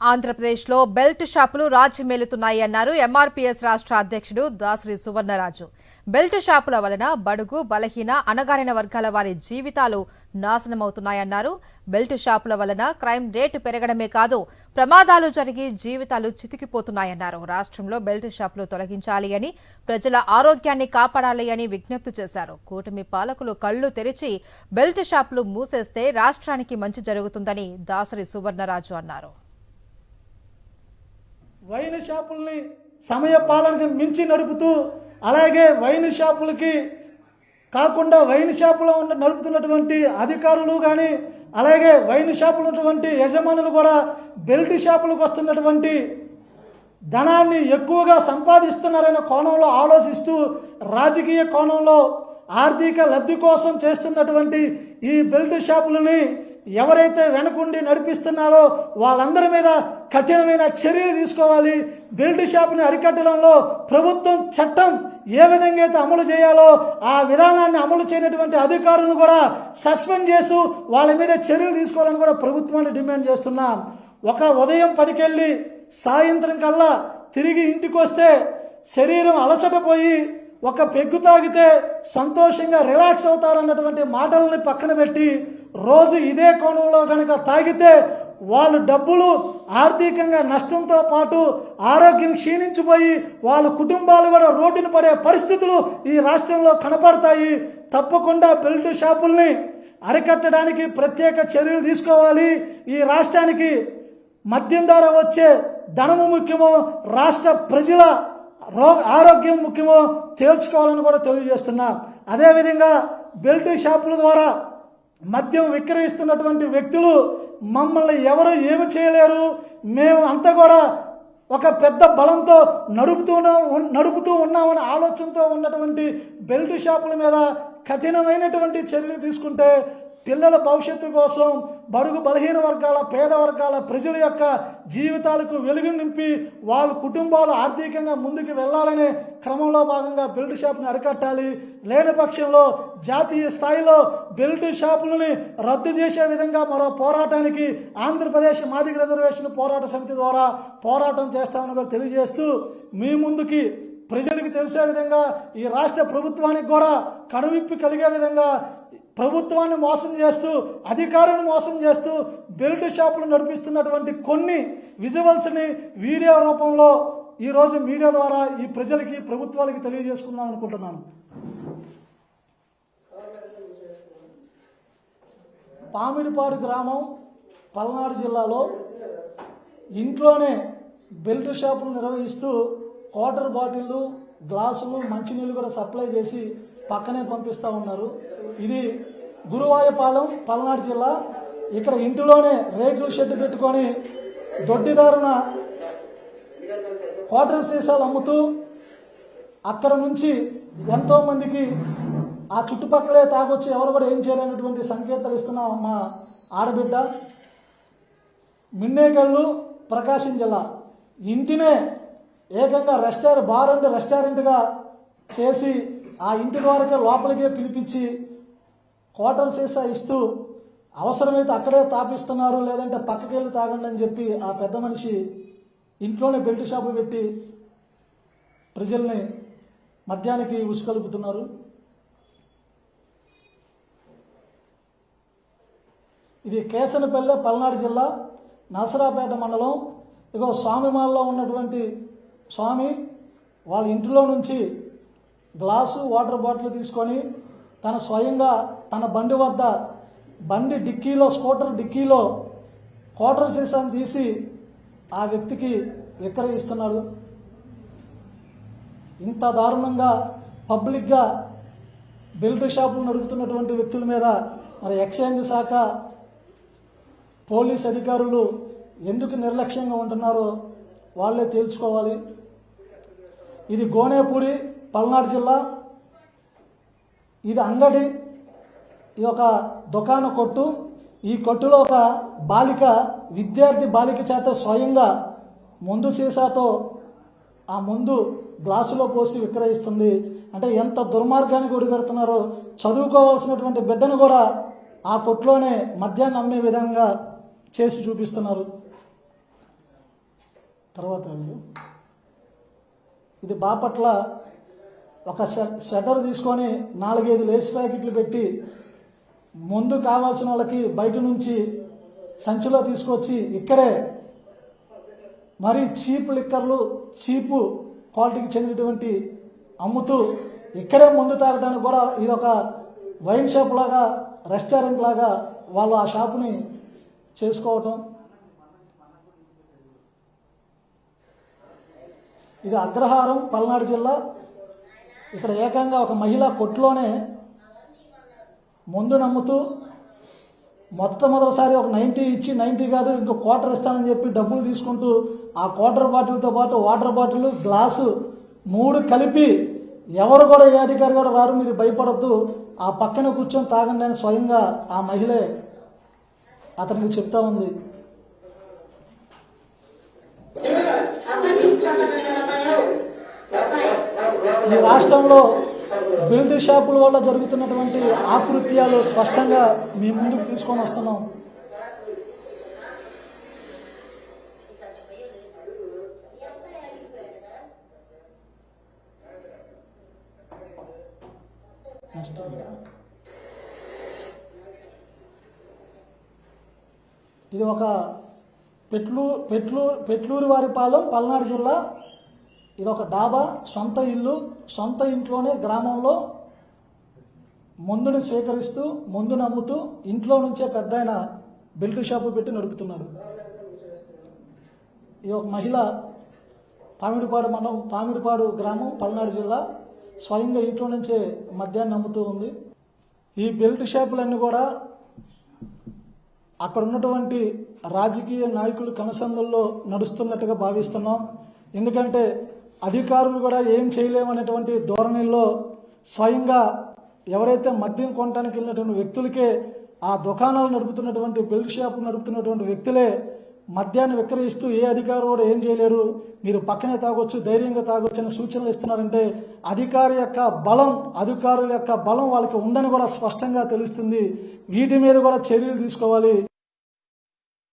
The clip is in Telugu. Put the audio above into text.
ఆంధ్రప్రదేశ్లో బెల్ట్ షాపులు రాజ్యమేలుతున్నాయి అన్నారు ఎంఆర్పీఎస్ రాష్ట్ర అధ్యక్షుడు దాసరి సువర్ణరాజు. బెల్ట్ షాపుల వలన బడుగు బలహీన అణగారిన వర్గాల వారి జీవితాలు నాశనమవుతున్నాయన్నారు. బెల్ట్ షాపుల వలన క్రైమ్ రేటు పెరగడమే కాదు ప్రమాదాలు జరిగి జీవితాలు చితికిపోతున్నాయన్నారు. రాష్ట్రంలో బెల్ట్ షాపులు తొలగించాలి అని, ప్రజల ఆరోగ్యాన్ని కాపాడాలి అని విజ్ఞప్తి చేశారు. కూటమి పాలకులు కళ్లు తెరిచి బెల్ట్ షాపులు మూసేస్తే రాష్ట్రానికి మంచి జరుగుతుందని దాసరి సువర్ణరాజు అన్నారు. వైన్ షాపుల్ని సమయ పాలనకు మించి నడుపుతూ, అలాగే వైన్ షాపులకి కాకుండా వైన్ షాపులో నడుపుతున్నటువంటి అధికారులు కానీ, అలాగే వైన్ షాపులు ఉన్నటువంటి యజమానులు కూడా బెల్ట్ షాపులకు వస్తున్నటువంటి ధనాన్ని ఎక్కువగా సంపాదిస్తున్నారనే కోణంలో ఆలోచిస్తూ, రాజకీయ కోణంలో ఆర్థిక లబ్ధి కోసం చేస్తున్నటువంటి ఈ బెల్ట్ షాపులని ఎవరైతే వెనకుండి నడిపిస్తున్నారో వాళ్ళందరి మీద కఠినమైన చర్యలు తీసుకోవాలి. బెల్ట్ షాపుని అరికట్టడంలో ప్రభుత్వం చట్టం ఏ విధంగా అయితే అమలు చేయాలో ఆ విధానాన్ని అమలు చేయనటువంటి అధికారులను కూడా సస్పెండ్ చేసి వాళ్ళ మీద చర్యలు తీసుకోవాలని కూడా ప్రభుత్వాన్ని డిమాండ్ చేస్తున్నాం. ఒక ఉదయం పనికెళ్ళి సాయంత్రం కల్లా తిరిగి ఇంటికి వస్తే శరీరం అలసటపోయి ఒక పెగ్గు తాగితే సంతోషంగా రిలాక్స్ అవుతారన్నటువంటి మాటలని పక్కన పెట్టి రోజు ఇదే కోణంలో కనుక తాగితే వాళ్ళు డబ్బులు ఆర్థికంగా నష్టంతో పాటు ఆరోగ్యం క్షీణించిపోయి వాళ్ళ కుటుంబాలు కూడా రోడ్డున పడే పరిస్థితులు ఈ రాష్ట్రంలో కనపడతాయి. తప్పకుండా బెల్ట్ షాపుల్ని అరికట్టడానికి ప్రత్యేక చర్యలు తీసుకోవాలి. ఈ రాష్ట్రానికి మద్యం ద్వారా వచ్చే ధనము ముఖ్యమో, రాష్ట్ర ప్రజల ఆరోగ్యం ముఖ్యమో తేల్చుకోవాలని కూడా తెలియజేస్తున్నా. అదేవిధంగా బెల్ట్ షాపుల ద్వారా మద్యం విక్రయిస్తున్నటువంటి వ్యక్తులు మమ్మల్ని ఎవరు ఏమి చేయలేరు, మేము అంతా కూడా ఒక పెద్ద బలంతో నడుపుతూ ఉన్నామనే ఆలోచనతో ఉన్నటువంటి బెల్ట్ షాపుల మీద కఠినమైనటువంటి చర్యలు తీసుకుంటే పిల్లల భవిష్యత్తు కోసం బడుగు బలహీన వర్గాల, పేద వర్గాల ప్రజల యొక్క జీవితాలకు వెలుగు నింపి వాళ్ళ కుటుంబాలు ఆర్థికంగా ముందుకు వెళ్లాలనే క్రమంలో భాగంగా బెల్ట్ షాపుని అరికట్టాలి. లేని పక్షంలో జాతీయ స్థాయిలో బెల్ట్ షాపులని రద్దు చేసే విధంగా మరో పోరాటానికి ఆంధ్రప్రదేశ్ మాదిగ రిజర్వేషన్ పోరాట సమితి ద్వారా పోరాటం చేస్తామని కూడా తెలియజేస్తూ, మీ ముందుకి ప్రజలకు తెలిసే విధంగా ఈ రాష్ట్ర ప్రభుత్వానికి కూడా కనువిప్పి కలిగే విధంగా ప్రభుత్వాన్ని మోసం చేస్తూ, అధికారులను మోసం చేస్తూ బెల్ట్ షాపులు నడిపిస్తున్నటువంటి కొన్ని విజువల్స్ని వీడియో రూపంలో ఈరోజు మీడియా ద్వారా ఈ ప్రజలకి, ప్రభుత్వాలకి తెలియజేసుకుందాం అనుకుంటున్నాను. పామిడిపాడు గ్రామం పల్నాడు జిల్లాలో ఇంట్లోనే బెల్ట్ షాపులు నిర్వహిస్తూ వాటర్ బాటిళ్ళు, గ్లాసులు, మంచినీళ్ళు కూడా సప్లై చేసి పక్కనే పంపిస్తూ ఉన్నారు. ఇది గురువాయపాలెం పల్నాడు జిల్లా. ఇక్కడ ఇంటిలోనే రేకుల షెడ్ పెట్టుకొని దొడ్డిదారున వాటర్ సీసాలు అమ్ముతూ అక్కడ నుంచి ఎంతోమందికి ఆ చుట్టుపక్కలే తాగొచ్చి ఎవరు కూడా ఏం చేయలేనటువంటి సంకేతాలు ఇస్తున్నాం. మా ఆడబిడ్డ మిన్నేకల్లు ప్రకాశం జిల్లా ఇంటినే ఏకంగా బార్ అండ్ రెస్టారెంట్గా చేసి ఆ ఇంటి ద్వారాకే లోపలికే పిలిపించి క్వార్టర్ సీసా ఇస్తూ అవసరమైతే అక్కడే తాపిస్తున్నారు, లేదంటే పక్కకి వెళ్ళి తాగండి అని చెప్పి ఆ పెద్ద మనిషి ఇంట్లోనే బెల్ట్ షాపు పెట్టి ప్రజల్ని మద్యానికి ఉసుకలుపుతున్నారు. ఇది కేసనపల్లె పల్నాడు జిల్లా నరసరాపేట మండలం. ఇగో స్వామిమాల్లో ఉన్నటువంటి స్వామి వాళ్ళ ఇంటిలో నుంచి గ్లాసు, వాటర్ బాటిల్ తీసుకొని తన స్వయంగా తన బండి వద్ద డిక్కీలో, స్కూటర్ డిక్కీలో క్వార్టర్ సీసాను తీసి ఆ వ్యక్తికి విక్రయిస్తున్నాడు. ఇంత దారుణంగా పబ్లిక్గా బెల్ట్ షాపులు నడుపుతున్నటువంటి వ్యక్తుల మీద మరి ఎక్సైజ్ శాఖ, పోలీస్ అధికారులు ఎందుకు నిర్లక్ష్యంగా ఉంటున్నారో వాళ్ళే తేల్చుకోవాలి. ఇది గోనేపూడి పల్నాడు జిల్లా. ఇది అంగడి, ఇది ఒక దుకాణ కొట్టు. ఈ కొట్టులో ఒక విద్యార్థి బాలిక చేత స్వయంగా మందు సీసాతో ఆ మందు గ్లాసులో పోసి విక్రయిస్తుంది. అంటే ఎంత దుర్మార్గానికి ఒడిగడుతున్నారో. చదువుకోవాల్సినటువంటి బిడ్డను కూడా ఆ కొట్టులోనే మద్యాన్ని అమ్మే విధంగా చేసి చూపిస్తున్నారు. తర్వాత ఇది బాపట్ల ఒక షట్టర్ తీసుకొని 4-5 లేస్ ప్యాకెట్లు పెట్టి ముందు కావాల్సిన వాళ్ళకి బయట నుంచి సంచిలో తీసుకొచ్చి ఇక్కడే మరి చీప్ లిక్కర్లు చీపు క్వాలిటీకి చెందినటువంటి అమ్ముతూ ఇక్కడే ముందు తాగడానికి కూడా ఇది ఒక వైన్ షాప్ లాగా రెస్టారెంట్ లాగా వాళ్ళు ఆ షాపుని చేసుకోవటం. ఇది అగ్రహారం పల్నాడు జిల్లా. ఇక్కడ ఏకంగా ఒక మహిళ కొట్టులోనే మందు నమ్ముతూ మొట్టమొదటిసారి ఒక 90 ఇచ్చి 90 కాదు ఇంకో క్వార్టర్ ఇస్తానని చెప్పి డబ్బులు తీసుకుంటూ ఆ క్వార్టర్ బాటిల్తో పాటు వాటర్ బాటిల్ గ్లాసు 3 కలిపి ఎవరు కూడా ఏ అధికారి కూడా రారు, మీరు భయపడద్దు, ఆ పక్కన కూర్చొని తాగండి అని స్వయంగా ఆ మహిళే అతనికి చెప్తా ఉంది. ఈ రాష్ట్రంలో బెల్ట్ షాపుల వల్ల జరుగుతున్నటువంటి ఆకృత్యాలు స్పష్టంగా మీ ముందుకు తీసుకొని వస్తున్నాం. ఇది ఒక పెట్లూరు వారిపాలెం పల్నాడు జిల్లా. ఇది ఒక డాబా, సొంత ఇల్లు, సొంత ఇంట్లోనే గ్రామంలో మందుని స్వీకరిస్తూ మందు నమ్ముతూ ఇంట్లో నుంచే పెద్ద ఆయన బెల్ట్ షాపు పెట్టి నడుపుతున్నాడు. ఇది ఒక మహిళ పామిడిపాడు గ్రామం పల్నాడు జిల్లా స్వయంగా ఇంట్లో నుంచే మద్యాన్ని నమ్ముతూ ఉంది. ఈ బెల్ట్ షాపులన్నీ కూడా అక్కడ ఉన్నటువంటి రాజకీయ నాయకులు కనసందుల్లో నడుస్తున్నట్టుగా భావిస్తున్నాం. ఎందుకంటే అధికారులు కూడా ఏం చేయలేమనేటువంటి ధోరణిలో స్వయంగా ఎవరైతే మద్యం కొనడానికి వెళ్ళినటువంటి వ్యక్తులకే ఆ దుకాణాలు నడుపుతున్నటువంటి బెల్ట్ షాపు నడుపుతున్నటువంటి వ్యక్తులే మద్యాన్ని విక్రయిస్తూ ఏ అధికారులు కూడా ఏం చేయలేరు, మీరు పక్కనే తాగొచ్చు, ధైర్యంగా తాగొచ్చు అని సూచనలు ఇస్తున్నారంటే అధికారుల యొక్క బలం వాళ్ళకి ఉందని కూడా స్పష్టంగా తెలుస్తుంది. వీటి మీద కూడా చర్యలు తీసుకోవాలి.